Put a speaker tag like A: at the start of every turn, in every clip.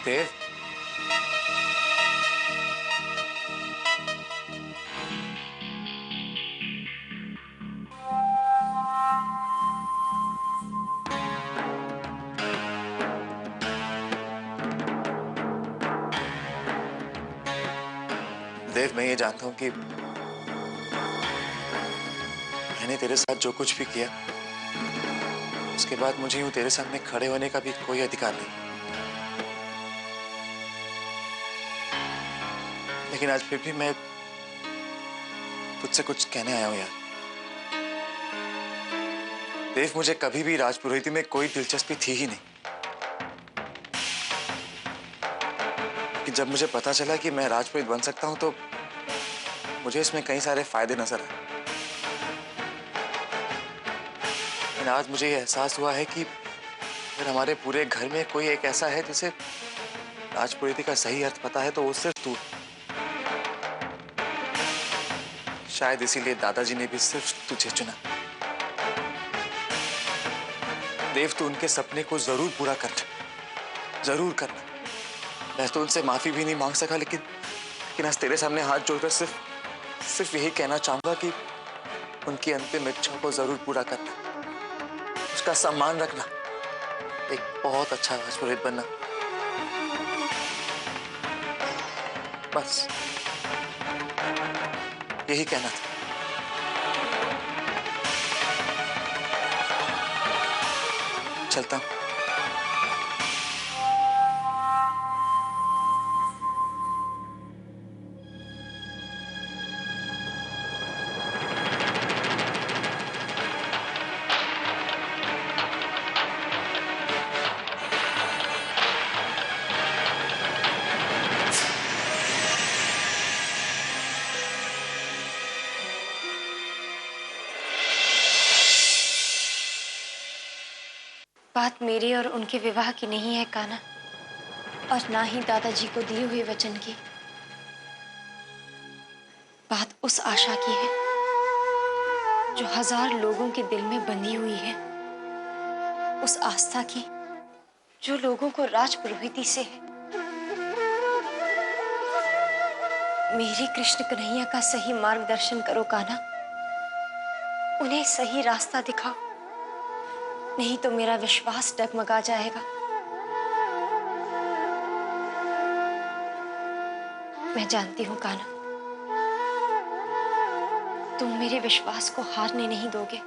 A: देव, देव, मैं ये जानता हूं कि मैंने तेरे साथ जो कुछ भी किया, उसके बाद मुझे यूं तेरे सामने खड़े होने का भी कोई अधिकार नहीं। लेकिन आज फिर भी मैं तुझसे कुछ कहने आया हूं यार। देव, मुझे कभी भी राजपुरोहिती में कोई दिलचस्पी थी ही नहीं। कि जब मुझे पता चला कि मैं राजपुरोहित बन सकता हूं, तो मुझे इसमें कई सारे फायदे नजर आए। लेकिन आज मुझे ये एहसास हुआ है कि अगर हमारे पूरे घर में कोई एक ऐसा है जिसे राजपुरोहिती का सही अर्थ पता है, तो वो सिर्फ तू। शायद इसीलिए दादाजी ने भी सिर्फ तुझे चुना। देव, तू उनके सपने को जरूर पूरा करना, जरूर करना। मैं तो उनसे माफी भी नहीं मांग सका, लेकिन आज तेरे सामने हाथ जोड़कर सिर्फ यही कहना चाहूंगा कि उनकी अंतिम इच्छा को जरूर पूरा करना, उसका सम्मान रखना, एक बहुत अच्छा राजपुरोहित बनना। बस यही कहना था। चलता हूं।
B: बात मेरे और उनके विवाह की नहीं है कान्हा, और ना ही दादाजी को दिए हुए वचन की। बात उस आशा की है जो 1000 लोगों के दिल में बंधी हुई है, उस आस्था की जो लोगों को राजपुरोहिती से है। मेरे कृष्ण कन्हैया का सही मार्गदर्शन करो कान्हा, उन्हें सही रास्ता दिखाओ, नहीं तो मेरा विश्वास डगमगा जाएगा। मैं जानती हूं कान्हा, तुम मेरे विश्वास को हारने नहीं दोगे।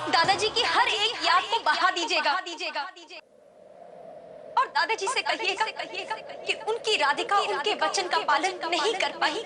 B: दादाजी की हर एक याद को बहा दीजिएगा और दादाजी से कहिएगा कि उनकी राधिका उनके वचन का पालन नहीं कर पाई।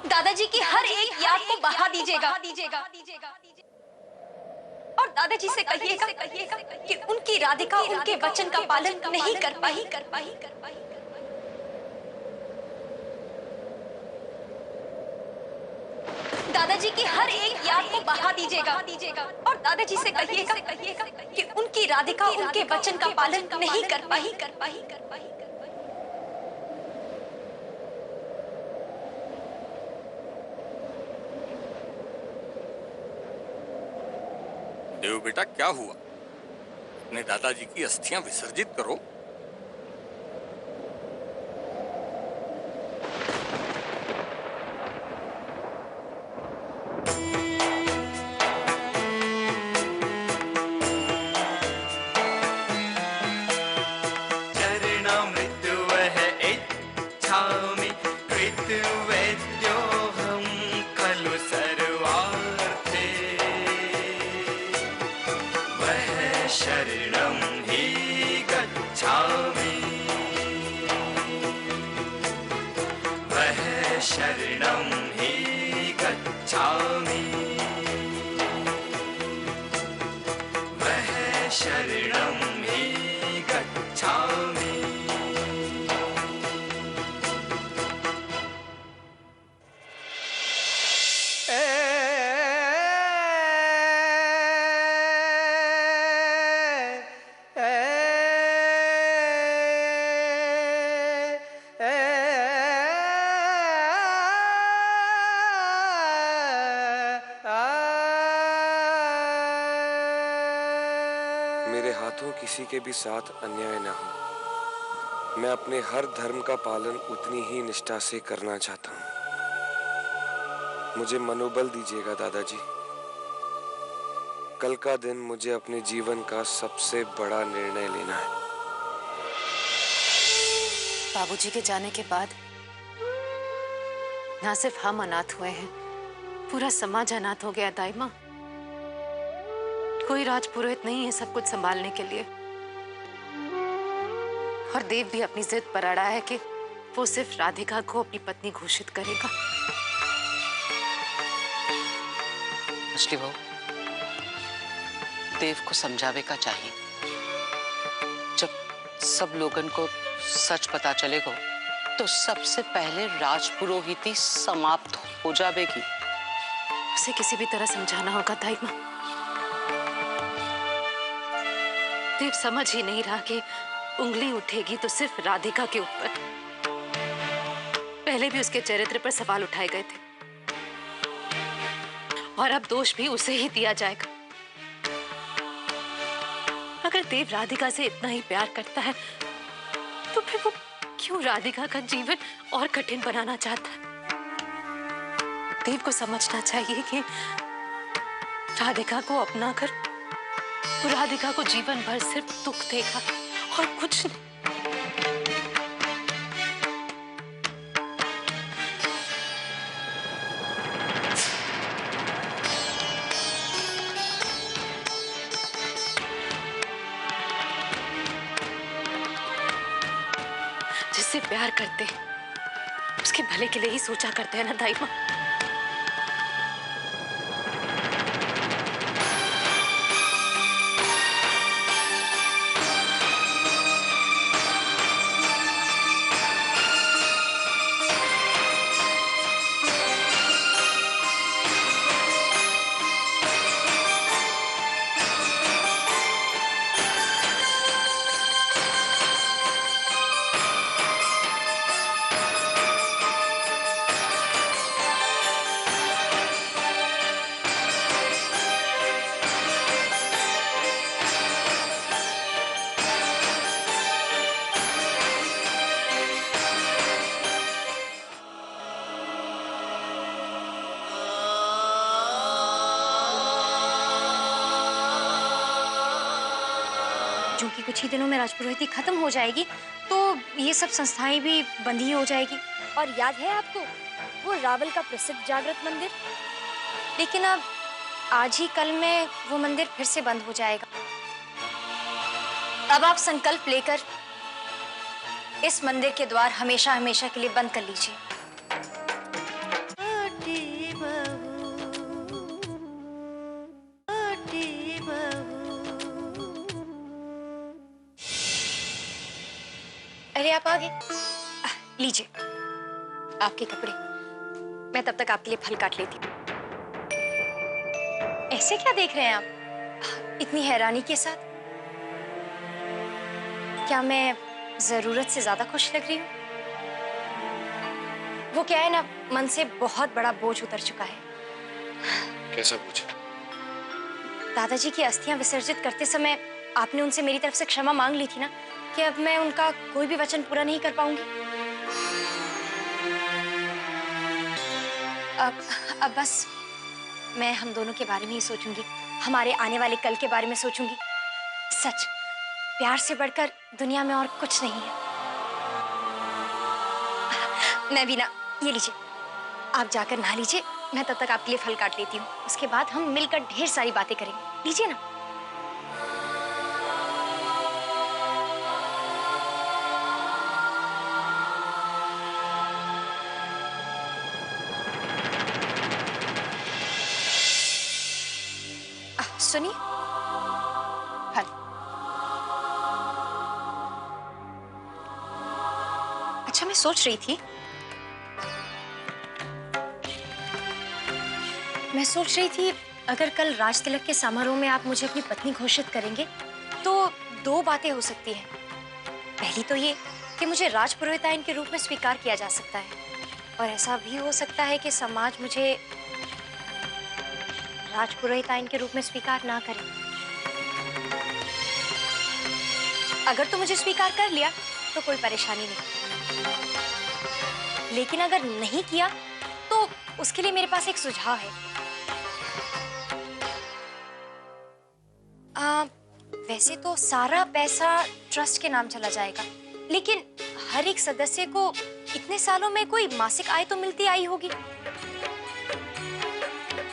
B: दादाजी की हर एक याद को बहा दीजिएगा और दादाजी से कहिएगा कि उनकी राधिका उनके वचन का पालन नहीं कर पाई। दादाजी की हर एक याद को बहा दीजिएगा और दादाजी से कहिएगा कि उनकी राधिका उनके वचन का पालन नहीं कर पाई।
C: देव बेटा, क्या हुआ? अपने दादाजी की अस्थियां विसर्जित करो।
D: शरणं हि गच्छामि, वह शरणं हि गच्छामि, वह शरणं हि गच्छामि।
E: मेरे हाथों किसी के भी साथ अन्याय न हो। मैं अपने हर धर्म का पालन उतनी ही निष्ठा से करना चाहता हूँ। मुझे मनोबल दीजिएगा दादाजी। कल का दिन मुझे अपने जीवन का सबसे बड़ा निर्णय लेना है।
F: बाबूजी के जाने के बाद ना सिर्फ हम अनाथ हुए हैं, पूरा समाज अनाथ हो गया दाई माँ। कोई राजपुरोहित नहीं है सब कुछ संभालने के लिए। और देव भी अपनी जिद पर अड़ा है कि वो सिर्फ राधिका को अपनी पत्नी घोषित करेगा।
G: मछली बहू, देव को समझावे का चाहिए। जब सब लोगन को सच पता चलेगा तो सबसे पहले राजपुरोहिती समाप्त हो जाएगी।
F: उसे किसी भी तरह समझाना होगा दाई माँ। देव समझ ही नहीं रहा कि उंगली उठेगी तो सिर्फ राधिका के ऊपर। पहले भी उसके चरित्र पर सवाल उठाए गए थे और अब दोष भी उसे ही दिया जाएगा। अगर देव राधिका से इतना ही प्यार करता है तो फिर वो क्यों राधिका का जीवन और कठिन बनाना चाहता है? देव को समझना चाहिए कि राधिका को अपना कर वो राधिका को जीवन भर सिर्फ दुख देगा और कुछ नहीं। जिससे प्यार करते उसके भले के लिए ही सोचा करते हैं ना दाई माँ।
B: क्योंकि कुछ ही दिनों में राजपुरोहिती खत्म हो जाएगी तो ये सब संस्थाएं भी बंद ही हो जाएगी।
H: और याद है आपको वो रावल का प्रसिद्ध जागृत मंदिर?
B: लेकिन अब आज ही कल में वो मंदिर फिर से बंद हो जाएगा। अब आप संकल्प लेकर इस मंदिर के द्वार हमेशा हमेशा के लिए बंद कर लीजिए। अरे आप आ गए, लीजिए आपके कपड़े। मैं तब तक आपके लिए फल काट लेती हूँ। ऐसे क्या देख रहे हैं आप इतनी हैरानी के साथ? क्या मैं जरूरत से ज्यादा खुश लग रही हूँ? वो क्या है ना, मन से बहुत बड़ा बोझ उतर चुका है।
E: कैसा बोझ?
B: दादाजी की अस्थियां विसर्जित करते समय आपने उनसे मेरी तरफ से क्षमा मांग ली थी ना, कि अब मैं उनका कोई भी वचन पूरा नहीं कर पाऊंगी। अब बस मैं हम दोनों के बारे में ही सोचूंगी, हमारे आने वाले कल के बारे में सोचूंगी। सच, प्यार से बढ़कर दुनिया में और कुछ नहीं है। मैं भी ना, ये लीजिए, आप जाकर नहा लीजिए, मैं तब तक आपके लिए फल काट लेती हूँ। उसके बाद हम मिलकर ढेर सारी बातें करेंगे। लीजिए ना। सुनिए, फल। अच्छा, मैं सोच रही थी अगर कल राज तिलक के समारोह में आप मुझे अपनी पत्नी घोषित करेंगे तो दो बातें हो सकती हैं। पहली तो ये कि मुझे राजपुरोहिताइन के रूप में स्वीकार किया जा सकता है, और ऐसा भी हो सकता है कि समाज मुझे राजपुरोहिताइन के रूप में स्वीकार ना करे। अगर तो मुझे स्वीकार कर लिया तो कोई परेशानी नहीं, लेकिन अगर नहीं किया तो उसके लिए मेरे पास एक सुझाव है। वैसे तो सारा पैसा ट्रस्ट के नाम चला जाएगा, लेकिन हर एक सदस्य को इतने सालों में कोई मासिक आय तो मिलती आई होगी,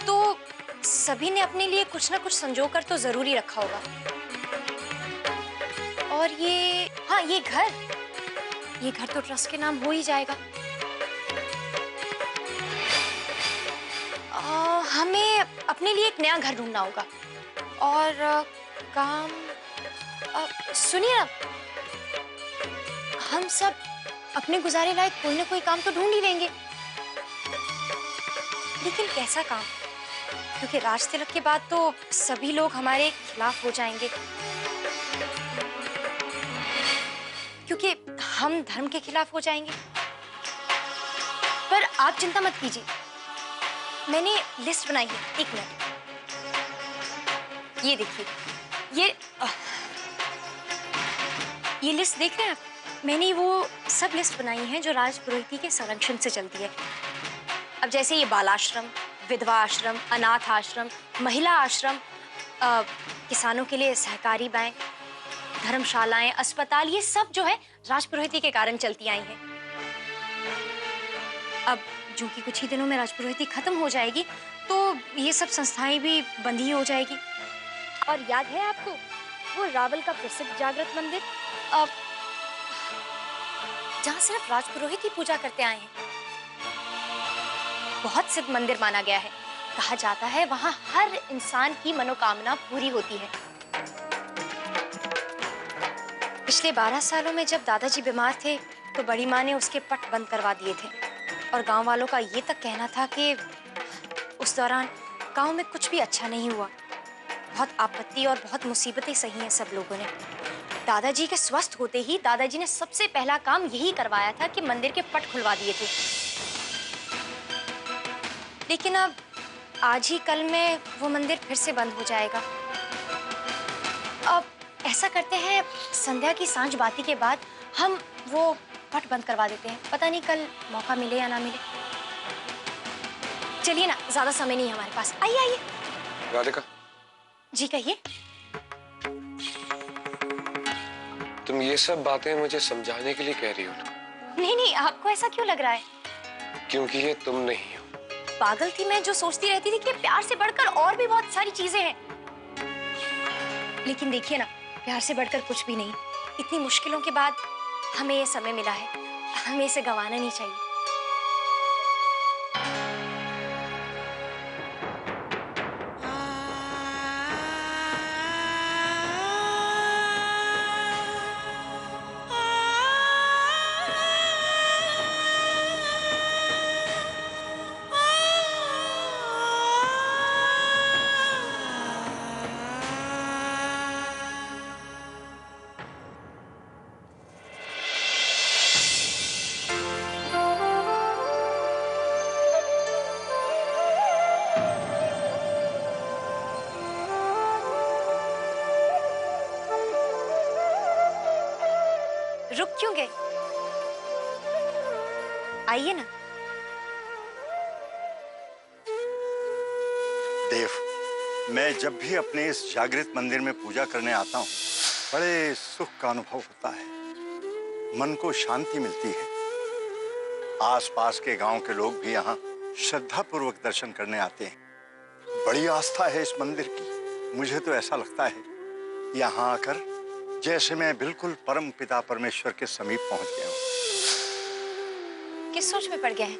B: तो सभी ने अपने लिए कुछ ना कुछ संजोकर तो जरूरी रखा होगा। और ये घर तो ट्रस्ट के नाम हो ही जाएगा। हमें अपने लिए एक नया घर ढूंढना होगा, और काम, सुनिए ना, हम सब अपने गुजारे लायक कोई ना कोई काम तो ढूंढ ही लेंगे, लेकिन कैसा काम? क्योंकि राज तिलक के बाद तो सभी लोग हमारे खिलाफ हो जाएंगे, क्योंकि हम धर्म के खिलाफ हो जाएंगे। पर आप चिंता मत कीजिए, मैंने लिस्ट बनाई है। एक मिनट, ये देखिए, ये लिस्ट देख रहे हैं आप? मैंने वो सब लिस्ट बनाई है जो राजपुरोहिती के संरक्षण से चलती है। अब जैसे ये बालाश्रम, विधवा आश्रम, अनाथ आश्रम, महिला आश्रम, किसानों के लिए सहकारी बैंक, धर्मशालाएं, अस्पताल, ये सब जो है राजपुरोहिती के कारण चलती आई हैं। अब जो कि कुछ ही दिनों में राजपुरोहिती खत्म हो जाएगी तो ये सब संस्थाएं भी बंद ही हो जाएगी।
H: और याद है आपको वो रावल का प्रसिद्ध जागृत मंदिर,
B: जहाँ सिर्फ राजपुरोहित ही पूजा करते आए हैं? बहुत सिद्ध मंदिर माना गया है। कहा जाता है वहाँ हर इंसान की मनोकामना पूरी होती है। पिछले 12 सालों में जब दादाजी बीमार थे तो बड़ी माँ ने उसके पट बंद करवा दिए थे, और गांव वालों का ये तक कहना था कि उस दौरान गांव में कुछ भी अच्छा नहीं हुआ। बहुत आपत्ति और बहुत मुसीबतें सही हैं सब लोगों ने। दादाजी के स्वस्थ होते ही दादाजी ने सबसे पहला काम यही करवाया था कि मंदिर के पट खुलवा दिए थे। लेकिन अब आज ही कल में वो मंदिर फिर से बंद हो जाएगा। अब ऐसा करते हैं, संध्या की सांझ बाती के बाद हम वो पट बंद करवा देते हैं। पता नहीं कल मौका मिले या ना मिले। चलिए ना, ज्यादा समय नहीं है हमारे पास। आइए आइए।
E: राधिका
B: जी कहिए।
E: तुम ये सब बातें मुझे समझाने के लिए कह रही हो ना?
B: नहीं नहीं, आपको ऐसा क्यों लग रहा है?
E: क्योंकि ये तुम नहीं हो।
B: पागल थी मैं जो सोचती रहती थी कि प्यार से बढ़कर और भी बहुत सारी चीजें हैं। लेकिन देखिए ना, प्यार से बढ़कर कुछ भी नहीं। इतनी मुश्किलों के बाद हमें ये समय मिला है, हमें इसे गंवाना नहीं चाहिए। क्यों गए? आइए ना।
I: देव, मैं जब भी अपने इस जागृत मंदिर में पूजा करने आता हूँ, बड़े सुख का अनुभव होता है, मन को शांति मिलती है। आसपास के गांव के लोग भी यहाँ श्रद्धा पूर्वक दर्शन करने आते हैं। बड़ी आस्था है इस मंदिर की। मुझे तो ऐसा लगता है यहाँ आकर जैसे मैं बिल्कुल परम पिता परमेश्वर के समीप पहुंच गया हूँ।
B: किस सोच में पड़ गए हैं?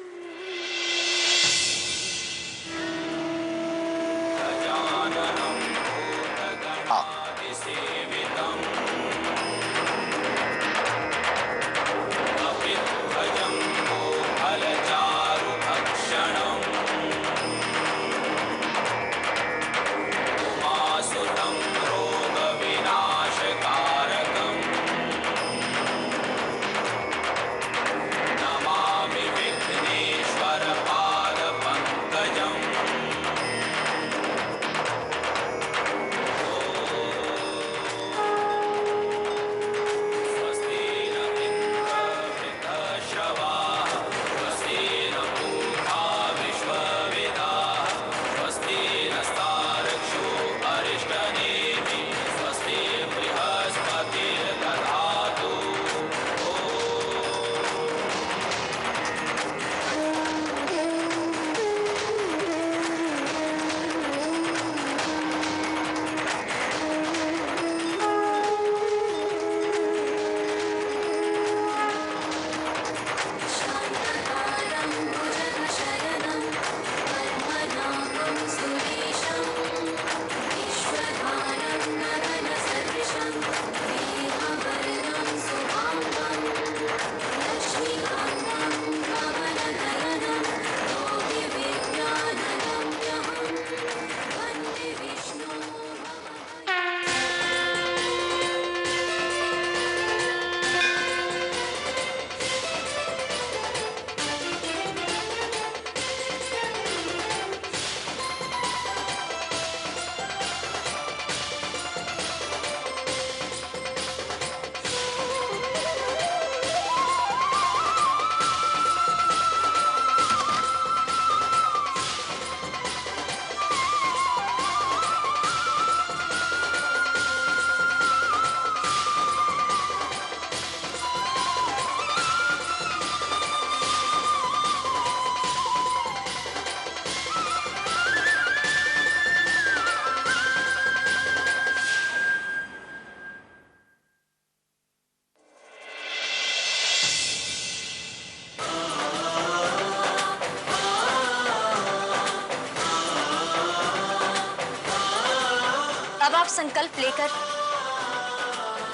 B: अब आप संकल्प लेकर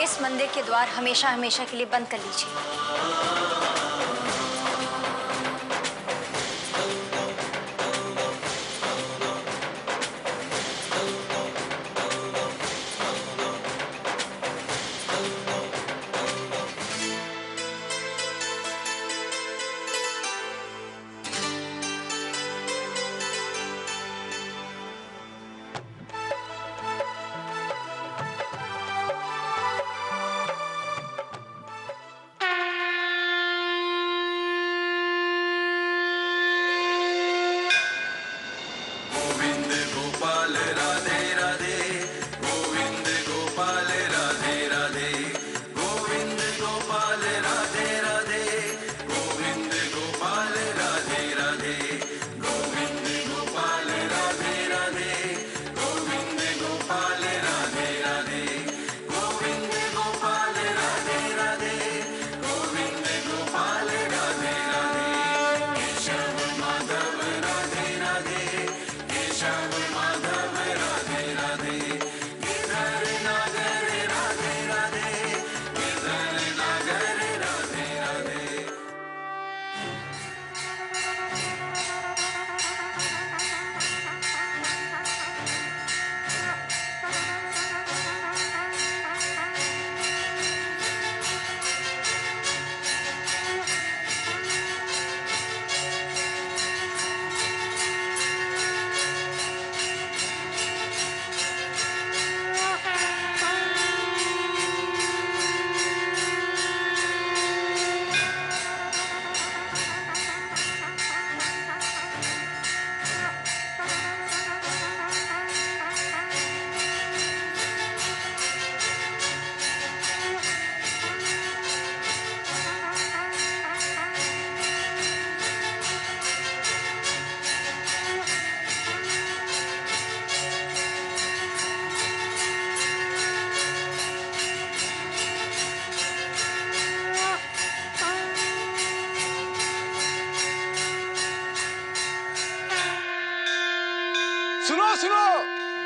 B: इस मंदिर के द्वार हमेशा हमेशा के लिए बंद कर लीजिए।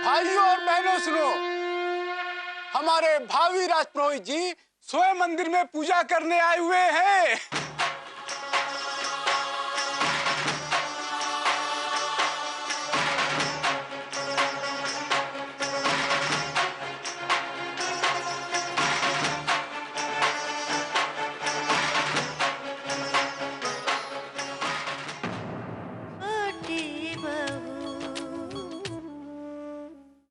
J: भाइयों और बहनों सुनो, हमारे भावी राजपुरोहित जी स्वयं मंदिर में पूजा करने आए हुए हैं।